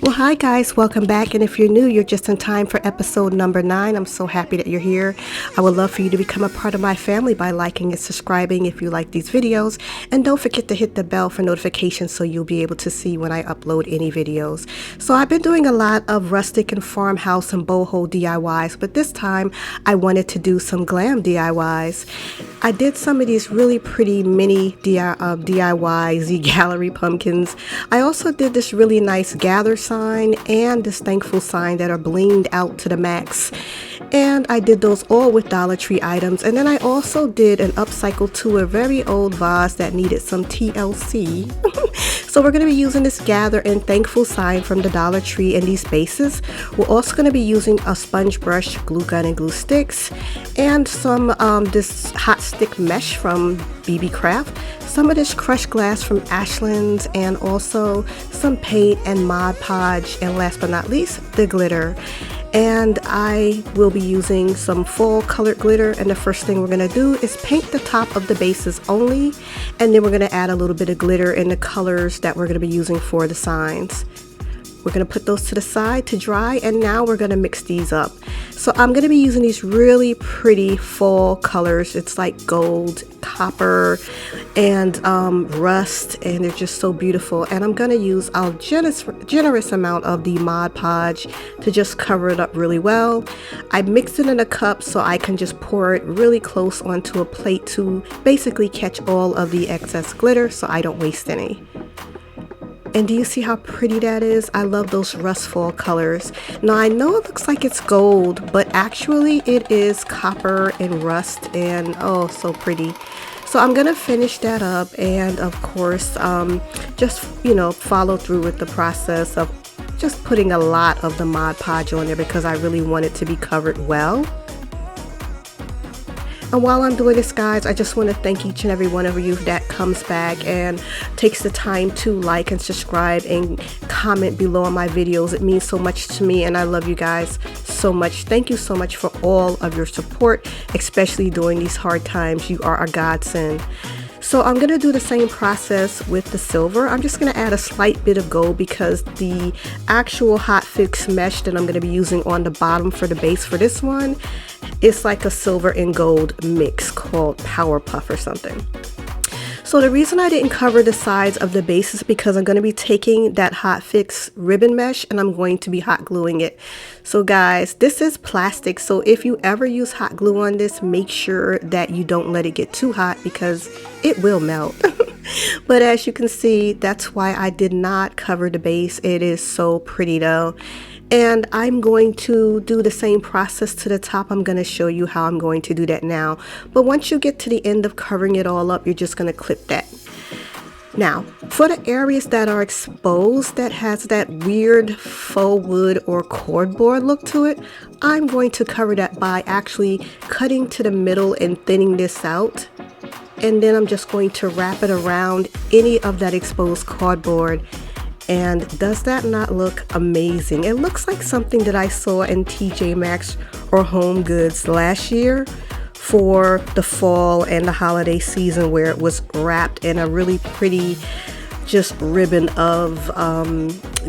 Well, hi guys, welcome back. And if you're new, you're just in time for episode number 9. I'm so happy that you're here. I would love for you to become a part of my family by liking and subscribing if you like these videos. And don't forget to hit the bell for notifications so you'll be able to see when I upload any videos. So I've been doing a lot of rustic and farmhouse and boho DIYs, but this time I wanted to do some glam DIYs. I did some of these really pretty mini DIY Z Gallery pumpkins. I also did this really nice gather sign and this thankful sign that are blinged out to the max. And I did those all with Dollar Tree items. And then I also did an upcycle to a very old vase that needed some TLC. So we're going to be using this gather and thankful sign from the Dollar Tree in these bases. We're also going to be using a sponge brush, glue gun and glue sticks, and some this hot stick mesh from BB Craft, some of this crushed glass from Ashland's, and also some paint and Mod Podge, and last but not least, the glitter. And I will be using some fall colored glitter, and the first thing we're going to do is paint the top of the bases only, and then we're going to add a little bit of glitter in the colors that we're going to be using for the signs. We're going to put those to the side to dry, and now we're going to mix these up. So I'm going to be using these really pretty fall colors. It's like gold, copper, and rust, and they're just so beautiful. And I'm going to use a generous amount of the Mod Podge to just cover it up really well. I mixed it in a cup so I can just pour it really close onto a plate to basically catch all of the excess glitter so I don't waste any. And do you see how pretty that is? I love those rust fall colors. Now I know it looks like it's gold, but actually it is copper and rust, and oh, so pretty. So I'm gonna finish that up, and of course just follow through with the process of just putting a lot of the Mod Podge on there because I really want it to be covered well. And while I'm doing this, guys, I just want to thank each and every one of you that comes back and takes the time to like and subscribe and comment below on my videos. It means so much to me, and I love you guys so much. Thank you so much for all of your support, especially during these hard times. You are a godsend. So I'm going to do the same process with the silver. I'm just going to add a slight bit of gold because the actual hot fix mesh that I'm going to be using on the bottom for the base for this one is like a silver and gold mix called Power Puff or something. So the reason I didn't cover the sides of the base is because I'm going to be taking that hot fix ribbon mesh and I'm going to be hot gluing it. So guys, this is plastic, so if you ever use hot glue on this, make sure that you don't let it get too hot because it will melt. But as you can see, that's why I did not cover the base. It is so pretty though. And I'm going to do the same process to the top. I'm going to show you how I'm going to do that now. But once you get to the end of covering it all up, you're just going to clip that. Now, for the areas that are exposed that has that weird faux wood or cardboard look to it, I'm going to cover that by actually cutting to the middle and thinning this out. And then I'm just going to wrap it around any of that exposed cardboard. And does that not look amazing? It looks like something that I saw in TJ Maxx or Home Goods last year for the fall and the holiday season, where it was wrapped in a really pretty just ribbon of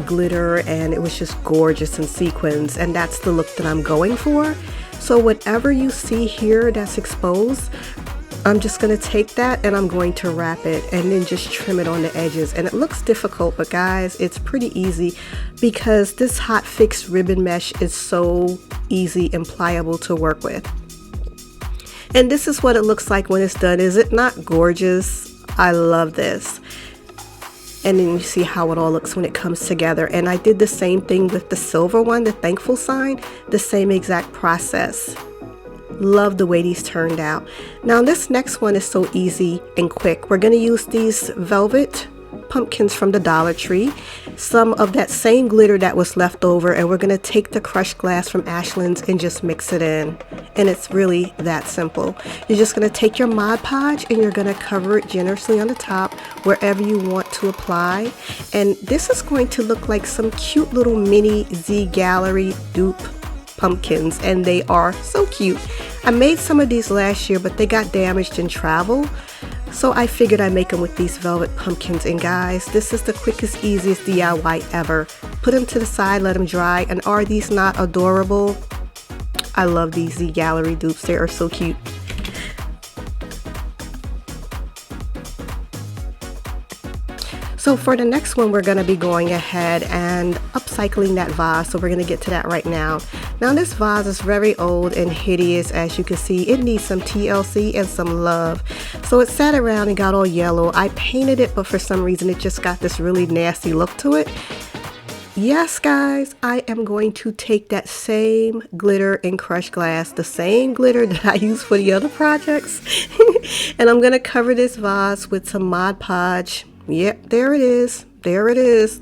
glitter, and it was just gorgeous in sequins, and that's the look that I'm going for. So whatever you see here that's exposed, I'm just going to take that and I'm going to wrap it and then just trim it on the edges. And it looks difficult, but guys, it's pretty easy because this hot fix ribbon mesh is so easy and pliable to work with. And this is what it looks like when it's done. Is it not gorgeous? I love this. And then you see how it all looks when it comes together. And I did the same thing with the silver one, the thankful sign, the same exact process. Love the way these turned out. Now this next one is so easy and quick. We're going to use these velvet pumpkins from the Dollar Tree, some of that same glitter that was left over, and we're going to take the crushed glass from Ashland's and just mix it in. And it's really that simple. You're just going to take your Mod Podge and you're going to cover it generously on the top wherever you want to apply. And this is going to look like some cute little mini Z Gallery dupe pumpkins, and they are so cute. I made some of these last year, but they got damaged in travel, so I figured I'd make them with these velvet pumpkins. And guys, this is the quickest, easiest DIY ever. put them to the side, let them dry. And are these not adorable? I love these Z Gallery dupes. They are so cute. So for the next one, we're going to be going ahead and upcycling that vase. So we're going to get to that right now. Now this vase is very old and hideous. As you can see, it needs some TLC and some love. So it sat around and got all yellow. I painted it, but for some reason it just got this really nasty look to it. Yes, guys, I am going to take that same glitter and crushed glass, the same glitter that I used for the other projects, and I'm going to cover this vase with some Mod Podge. Yep, there it is. There it is.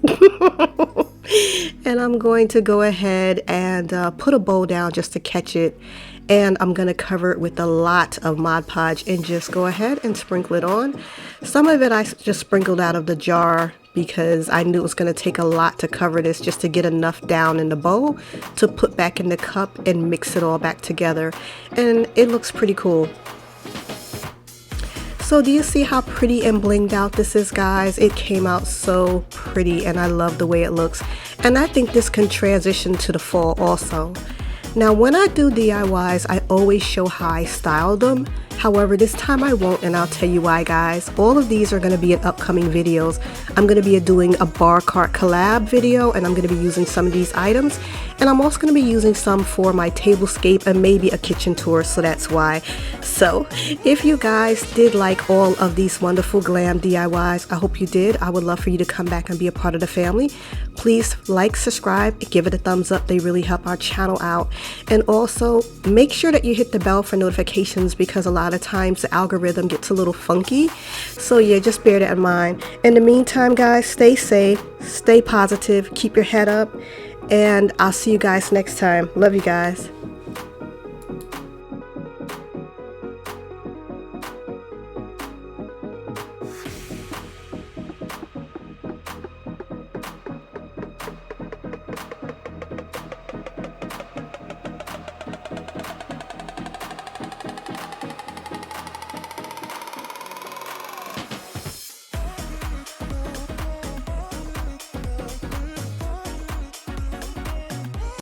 And I'm going to go ahead and put a bow down just to catch it. And I'm going to cover it with a lot of Mod Podge and just go ahead and sprinkle it on. Some of it I just sprinkled out of the jar because I knew it was going to take a lot to cover this, just to get enough down in the bowl to put back in the cup and mix it all back together. And it looks pretty cool. So do you see how pretty and blinged out this is, guys? It came out so pretty and I love the way it looks. And I think this can transition to the fall also. Now when I do DIYs, I always show how I style them. However, this time I won't, and I'll tell you why, guys. All of these are going to be in upcoming videos. I'm going to be doing a bar cart collab video, and I'm going to be using some of these items. And I'm also going to be using some for my tablescape and maybe a kitchen tour, so that's why. So, if you guys did like all of these wonderful glam DIYs, I hope you did. I would love for you to come back and be a part of the family. Please like, subscribe, give it a thumbs up. They really help our channel out. And also, make sure that you hit the bell for notifications, because a lot of times the algorithm gets a little funky. So yeah, just bear that in mind. In the meantime, guys, stay safe, stay positive, keep your head up, and I'll see you guys next time. Love you guys.